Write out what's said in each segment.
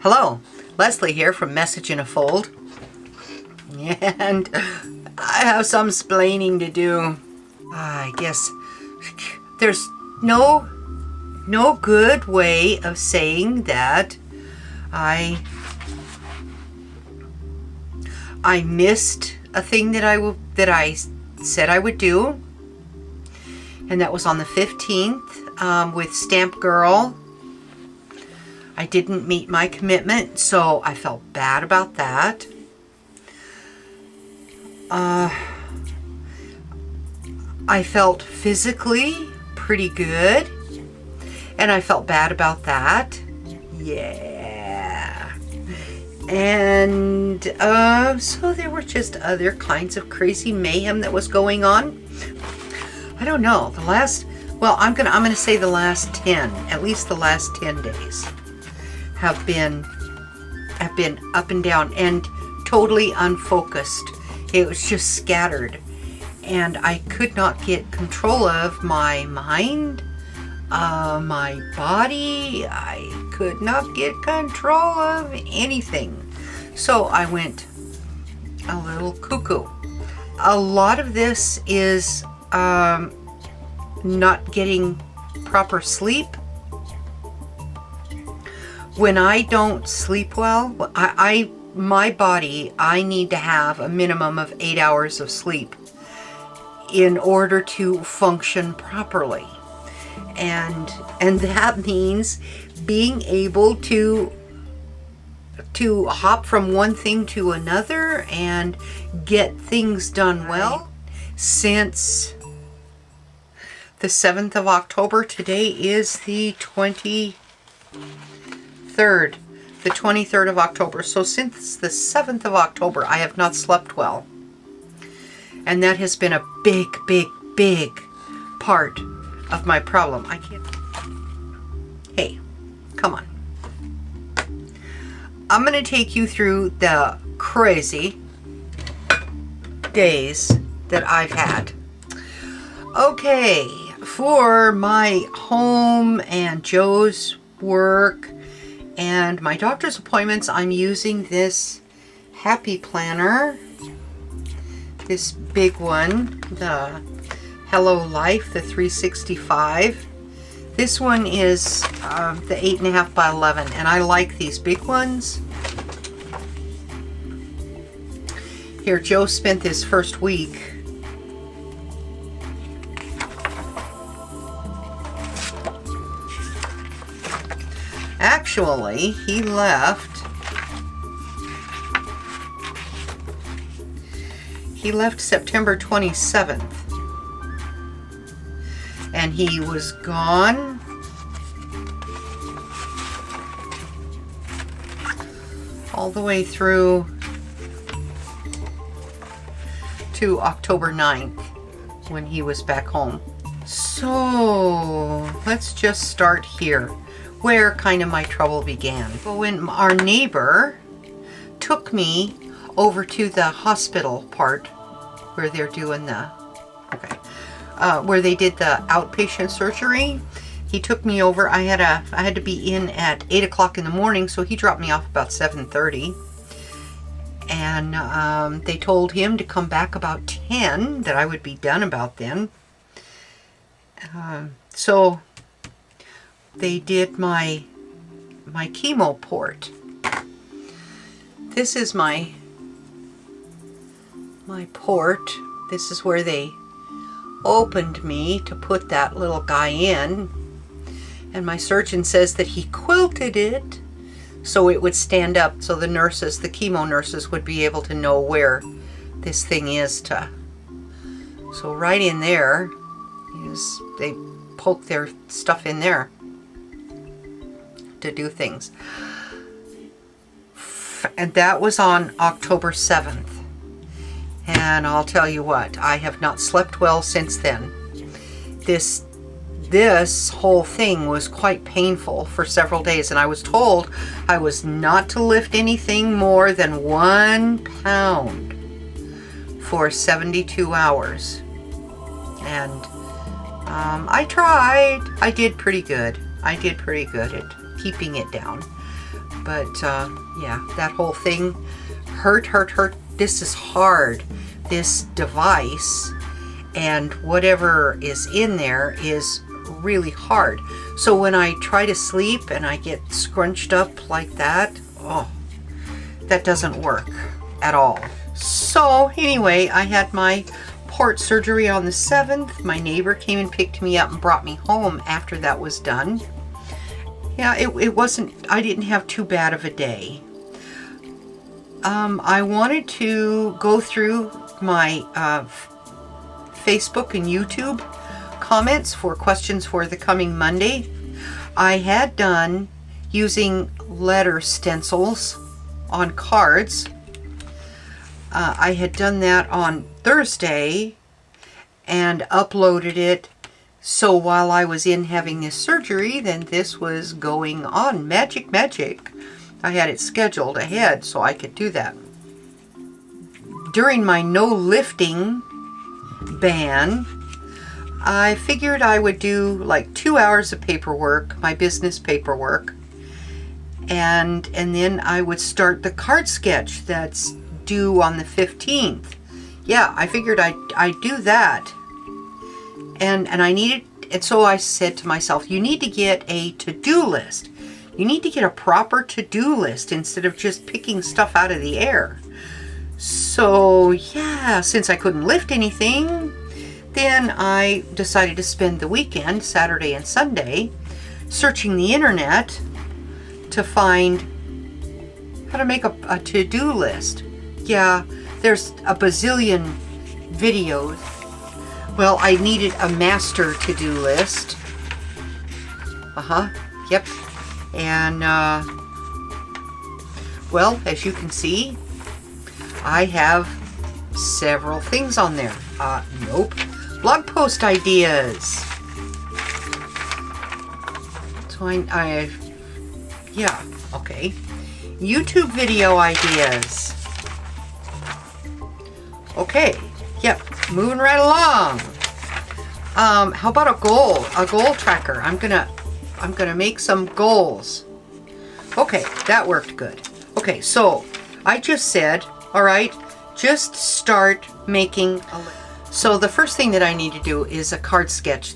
Hello, Leslie here from Message in a Fold, and I have some splaining to do. I guess there's no good way of saying that I missed a thing that I said I would do, and that was on the 15th with Stamp Girl. I didn't meet my commitment, so I felt bad about that. I felt physically pretty good, and I felt bad about that. Yeah. And so there were just other kinds of crazy mayhem that was going on. I don't know. I'm gonna say the last 10, at least the last 10 days have been up and down and totally unfocused. It was just scattered, and I could not get control of my mind, my body. I could not get control of anything. So I went a little cuckoo. A lot of this is not getting proper sleep. When I don't sleep well, my body, I need to have a minimum of 8 hours of sleep in order to function properly. And that means being able to hop from one thing to another and get things done well. Since the 7th of October, today is the 23rd of October. So since the 7th of October, I have not slept well. And that has been a big part of my problem. I can't. Hey, come on. I'm going to take you through the crazy days that I've had. Okay, for my home and Joe's work and my doctor's appointments, I'm using this Happy Planner, this big one, the Hello Life, the 365. This one is the 8.5 by 11, and I like these big ones. Here, Joe spent this first week Actually, he left September 27th, and he was gone all the way through to October 9th when he was back home. So let's just start here, where kind of my trouble began. But when our neighbor took me over to the hospital part where they're doing where they did the outpatient surgery, he took me over. I had to be in at 8 o'clock in the morning, so he dropped me off about 7:30. And they told him to come back about 10, that I would be done about then. So they did my chemo port. This is my port. This is where they opened me to put that little guy in. And my surgeon says that he quilted it so it would stand up, so the nurses, the chemo nurses, would be able to know where this thing is to. So right in there is, they poke their stuff in there to do things. And that was on October 7th. And I'll tell you what, I have not slept well since then. This whole thing was quite painful for several days, and I was told I was not to lift anything more than 1 pound for 72 hours. And I tried. I did pretty good. I did pretty good at keeping it down. But yeah, that whole thing hurt. This is hard. This device and whatever is in there is really hard. So when I try to sleep and I get scrunched up like that, oh, that doesn't work at all. So anyway, I had my port surgery on the 7th. My neighbor came and picked me up and brought me home after that was done. Yeah, it wasn't, I didn't have too bad of a day. I wanted to go through my Facebook and YouTube comments for questions for the coming Monday. I had done using letter stencils on cards. I had done that on Thursday and uploaded it. So while I was in having this surgery, then this was going on. Magic. I had it scheduled ahead so I could do that. During my no lifting ban, I figured I would do like 2 hours of paperwork, my business paperwork, and then I would start the card sketch that's due on the 15th. Yeah, I figured I'd do that. And so I said to myself, you need to get a to-do list. You need to get a proper to-do list instead of just picking stuff out of the air. So yeah, since I couldn't lift anything, then I decided to spend the weekend, Saturday and Sunday, searching the internet to find how to make a to-do list. Yeah, there's a bazillion videos. Well, I needed a master to-do list. Yep. And, well, as you can see, I have several things on there. Nope. Blog post ideas. So yeah, okay. YouTube video ideas. Okay, yep, moving right along. How about a goal tracker? I'm gonna make some goals. Okay, that worked good. Okay, so I just said, all right, just start making a list. So the first thing that I need to do is the card sketch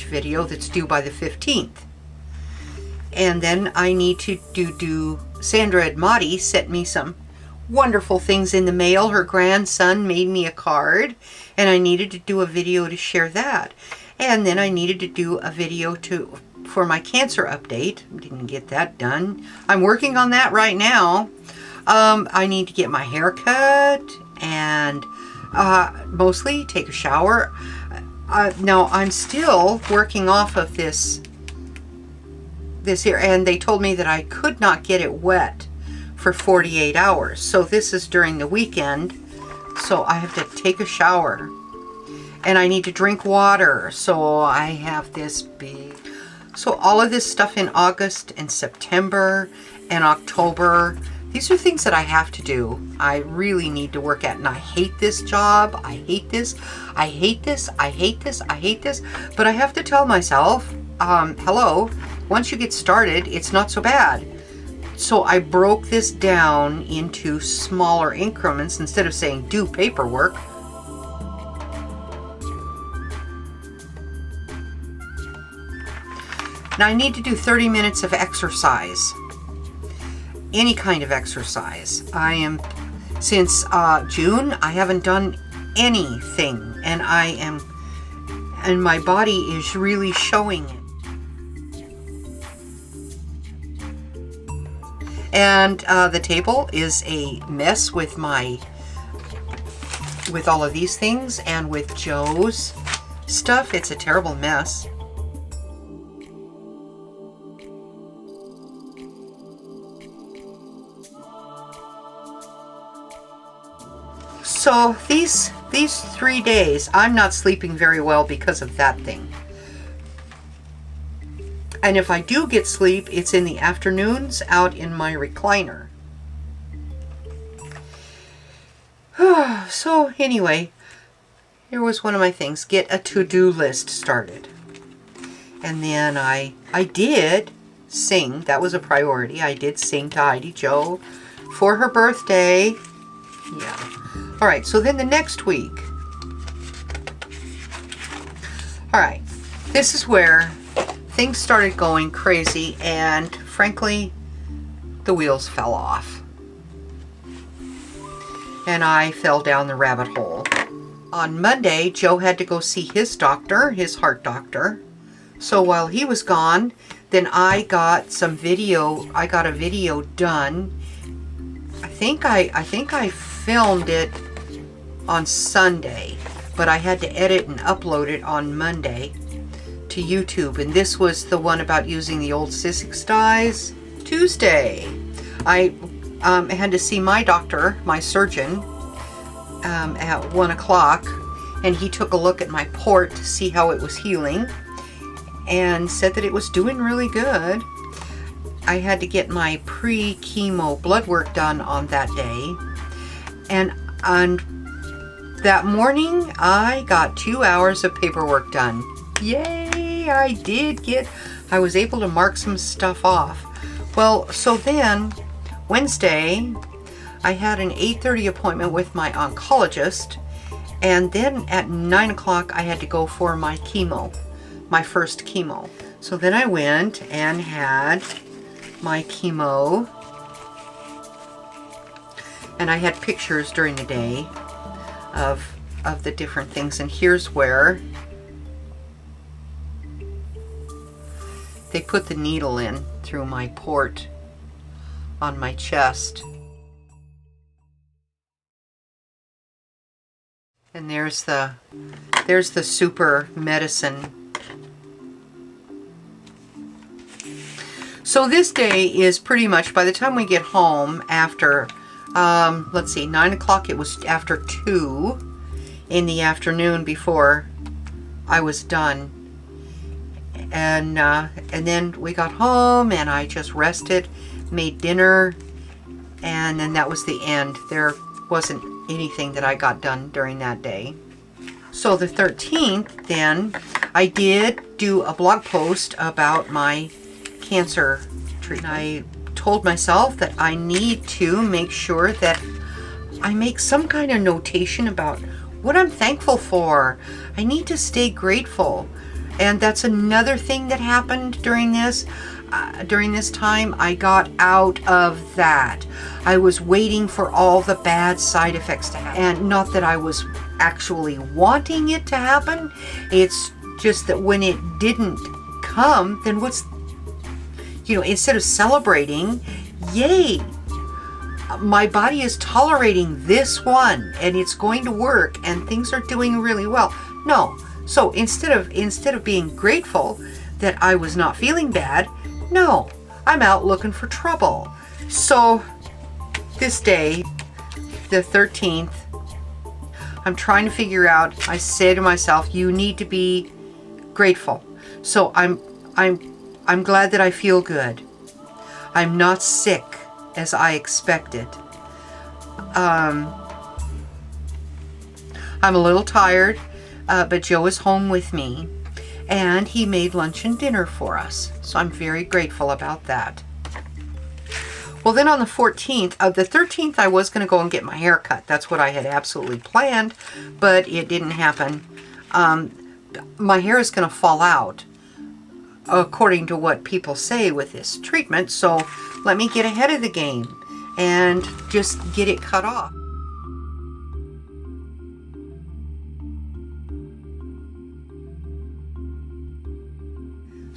video that's due by the 15th. And then I need to do Sandra Admati sent me some wonderful things in the mail. Her grandson made me a card, and I needed to do a video to share that. And then I needed to do a video for my cancer update. Didn't get that done. I'm working on that right now. I need to get my hair cut and mostly take a shower. Now I'm still working off of this here, and they told me that I could not get it wet for 48 hours. So this is during the weekend. So I have to take a shower and I need to drink water. So I have this big, so all of this stuff in August and September and October, these are things that I have to do. I really need to work at, and I hate this job. I hate this. I hate this. I hate this. I hate this. But I have to tell myself, hello, once you get started, it's not so bad. So I broke this down into smaller increments instead of saying do paperwork. Now I need to do 30 minutes of exercise. Any kind of exercise. Since June, I haven't done anything, and my body is really showing it. And the table is a mess with all of these things, and with Joe's stuff, it's a terrible mess. So these 3 days, I'm not sleeping very well because of that thing. And if I do get sleep, it's in the afternoons out in my recliner. So anyway, here was one of my things. Get a to-do list started. And then I did sing. That was a priority. I did sing to Heidi Jo for her birthday. Yeah. All right, so then the next week. All right, this is where things started going crazy, and frankly, the wheels fell off. And I fell down the rabbit hole. On Monday, Joe had to go see his doctor, his heart doctor. So while he was gone, then I got a video done. I think I filmed it on Sunday, but I had to edit and upload it on Monday to YouTube. And this was the one about using the old Siskiyou dyes. Tuesday, I had to see my doctor, my surgeon, at 1 o'clock, and he took a look at my port to see how it was healing and said that it was doing really good. I had to get my pre-chemo blood work done on that day, and on that morning I got 2 hours of paperwork done. Yay! I was able to mark some stuff off. Well, so then Wednesday I had an 8:30 appointment with my oncologist, and then at 9 o'clock I had to go for my chemo, my first chemo. So then I went and had my chemo, and I had pictures during the day of the different things, and here's where they put the needle in through my port on my chest. And there's the super medicine. So this day is pretty much, by the time we get home after, let's see, 9 o'clock, it was after 2 in the afternoon before I was done. And then we got home and I just rested, made dinner, and then that was the end. There wasn't anything that I got done during that day. So the 13th, then, I did do a blog post about my cancer treatment. I told myself that I need to make sure that I make some kind of notation about what I'm thankful for. I need to stay grateful. And that's another thing that happened during this time. I got out of that. I was waiting for all the bad side effects to happen. And not that I was actually wanting it to happen. It's just that when it didn't come, then instead of celebrating, yay, my body is tolerating this one and it's going to work and things are doing really well. No. So instead of being grateful that I was not feeling bad, no, I'm out looking for trouble. So this day, the 13th, I'm trying to figure out, I say to myself, you need to be grateful. So I'm glad that I feel good. I'm not sick as I expected. I'm a little tired. But Joe is home with me, and he made lunch and dinner for us. So I'm very grateful about that. Well, then on the 14th, the 13th, I was going to go and get my hair cut. That's what I had absolutely planned, but it didn't happen. My hair is going to fall out, according to what people say with this treatment. So let me get ahead of the game and just get it cut off.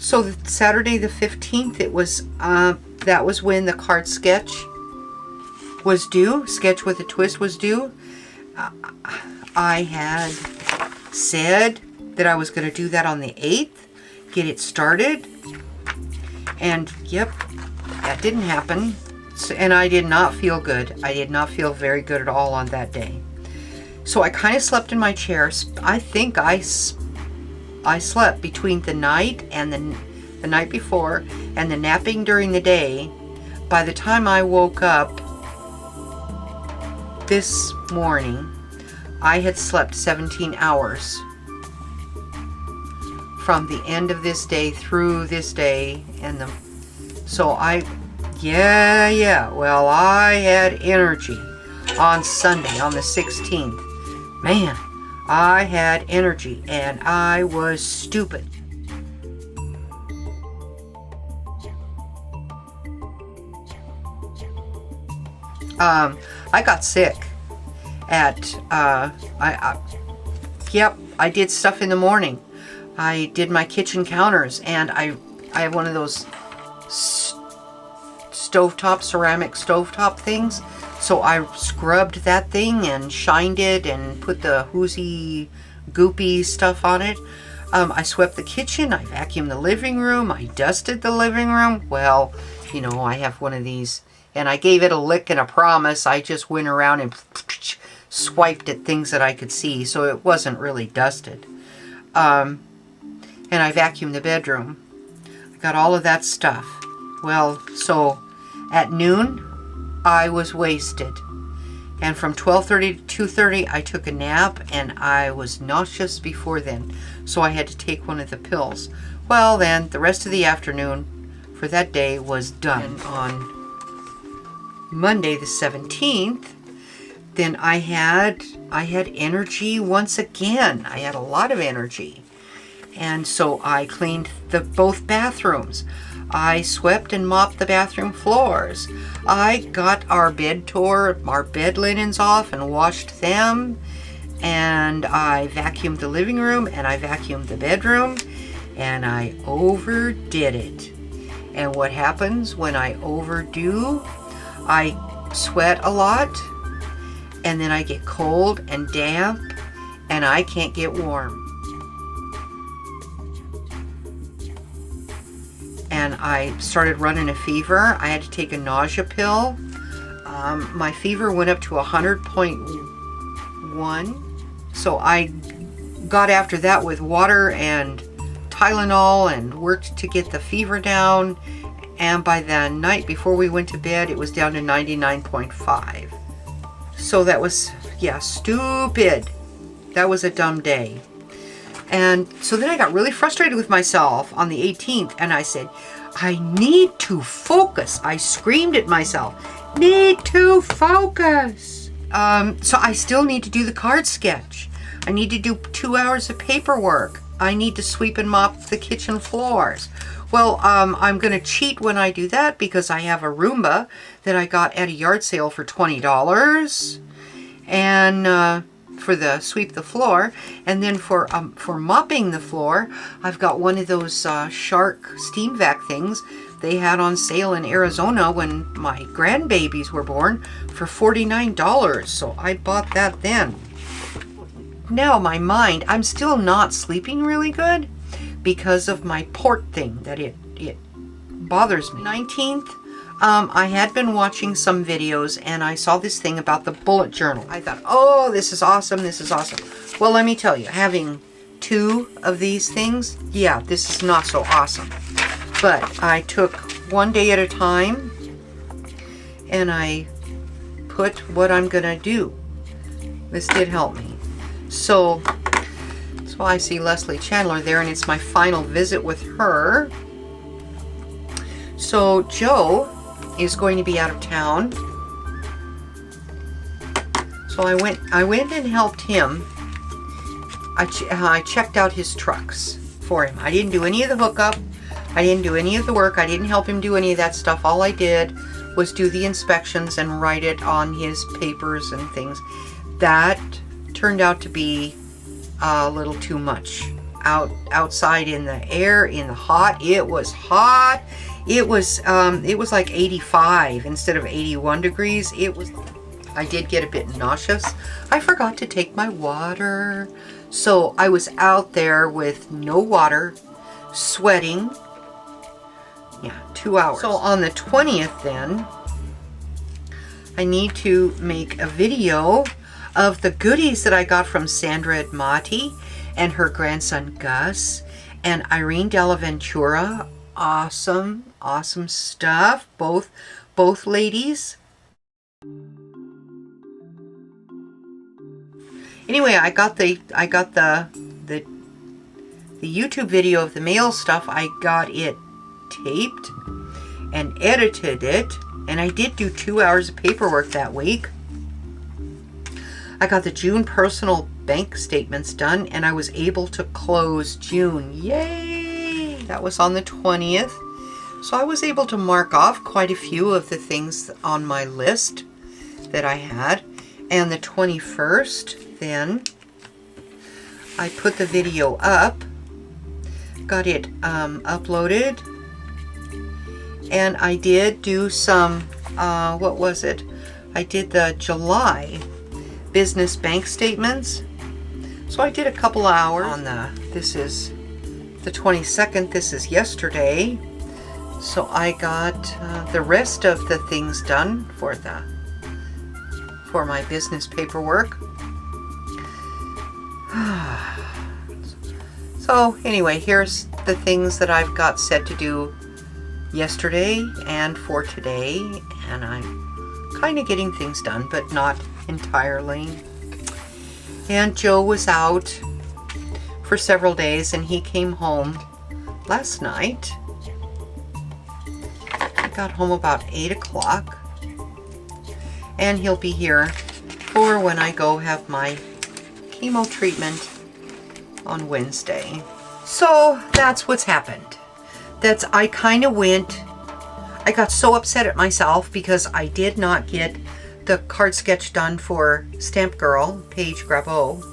So Saturday the 15th, it was that was when the card sketch was due. Sketch with a Twist was due. I had said that I was going to do that on the 8th, get it started, and yep, that didn't happen. So, and I did not feel good. I did not feel very good at all on that day. So I kind of slept in my chair. I think I slept between the night and the night before and the napping during the day. By the time I woke up this morning, I had slept 17 hours from the end of this day through this day and So yeah, well, I had energy on Sunday, on the 16th. Man, I had energy, and I was stupid. I got sick yep, I did stuff in the morning. I did my kitchen counters, and I have one of those ceramic stovetop things. So I scrubbed that thing and shined it and put the whoozy, goopy stuff on it. I swept the kitchen, I vacuumed the living room, I dusted the living room. Well, you know, I have one of these, and I gave it a lick and a promise. I just went around and swiped at things that I could see, so it wasn't really dusted. And I vacuumed the bedroom. I got all of that stuff. Well, so at noon, I was wasted. And from 12:30 to 2:30, I took a nap, and I was nauseous before then. So I had to take one of the pills. Well, then, the rest of the afternoon for that day was done. And on Monday the 17th, then I had energy once again. I had a lot of energy. And so I cleaned both bathrooms. I swept and mopped the bathroom floors. I got our bed linens off and washed them. And I vacuumed the living room, and I vacuumed the bedroom, and I overdid it. And what happens when I overdo? I sweat a lot, and then I get cold and damp, and I can't get warm. And I started running a fever. I had to take a nausea pill. My fever went up to 100.1. So I got after that with water and Tylenol and worked to get the fever down. And by the night before we went to bed, it was down to 99.5. So that was, yeah, stupid. That was a dumb day. And so then I got really frustrated with myself on the 18th, and I said, I need to focus. I screamed at myself, need to focus. So I still need to do the card sketch. I need to do 2 hours of paperwork. I need to sweep and mop the kitchen floors. Well, I'm going to cheat when I do that because I have a Roomba that I got at a yard sale for $20. And for the sweep the floor, and then for mopping the floor, I've got one of those Shark steam vac things they had on sale in Arizona when my grandbabies were born for $49. So I bought that then. Now my mind, I'm still not sleeping really good because of my port thing that it bothers me. 19th. I had been watching some videos, and I saw this thing about the bullet journal. I thought, oh, this is awesome, this is awesome. Well, let me tell you, having 2 of these things, yeah, this is not so awesome. But I took one day at a time, and I put what I'm going to do. This did help me. So I see Leslie Chandler there, and it's my final visit with her. So Joe is going to be out of town. So I went and helped him. I checked out his trucks for him. I didn't do any of the hookup. I didn't do any of the work. I didn't help him do any of that stuff. All I did was do the inspections and write it on his papers and things. That turned out to be a little too much. Outside in the air, in the hot. It was hot. It was like 85 instead of 81 degrees. I did get a bit nauseous. I forgot to take my water. So I was out there with no water, sweating. Yeah, 2 hours. So on the 20th then, I need to make a video of the goodies that I got from Sandra Admati and her grandson Gus and Irene Della Ventura. Awesome stuff. Both ladies. Anyway, I got the YouTube video of the mail stuff. I got it taped, and edited it. And I did do 2 hours of paperwork that week. I got the June personal bank statements done, and I was able to close June. Yay! That was on the 20th. So I was able to mark off quite a few of the things on my list that I had. And the 21st, then, I put the video up, got it uploaded, and I did do some, what was it? I did the July business bank statements. So I did a couple hours on this is the 22nd, this is yesterday. So I got the rest of the things done for my business paperwork. So anyway, here's the things that I've got set to do yesterday and for today, and I'm kind of getting things done, but not entirely. And Joe was out for several days, and he came home last night. I got home about 8 o'clock, and he'll be here for when I go have my chemo treatment on Wednesday. So that's what's happened. I got so upset at myself because I did not get the card sketch done for Stamp Girl, Paige Grabeau.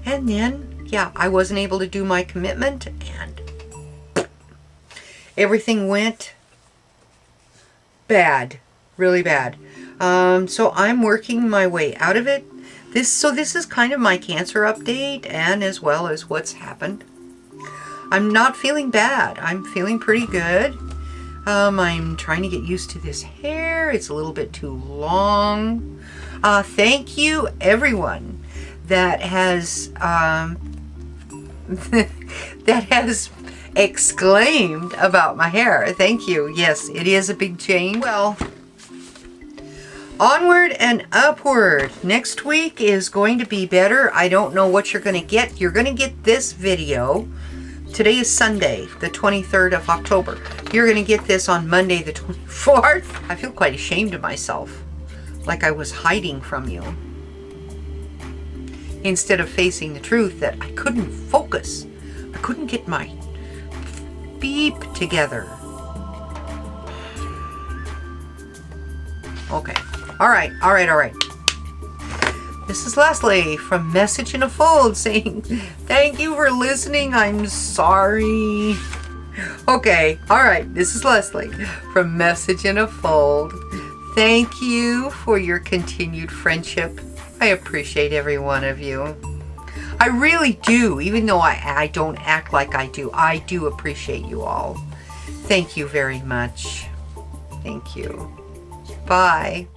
And then, yeah, I wasn't able to do my commitment, and everything went bad, really bad. So I'm working my way out of it. This is kind of my cancer update, and as well as what's happened. I'm not feeling bad. I'm feeling pretty good. I'm trying to get used to this hair. It's a little bit too long. Thank you, everyone that has that has exclaimed about my hair. Thank you. Yes, it is a big change. Well, onward and upward. Next week is going to be better. I don't know what you're going to get. You're going to get this video. Today is Sunday, the 23rd of October. You're going to get this on Monday, the 24th. I feel quite ashamed of myself, like I was hiding from you, instead of facing the truth that I couldn't focus. I couldn't get my beep together. Okay. All right. This is Leslie from Message in a Fold saying, thank you for listening. I'm sorry. Okay. All right. This is Leslie from Message in a Fold. Thank you for your continued friendship. I appreciate every one of you. I really do. Even though I don't act like I do appreciate you all. Thank you very much. Thank you. Bye.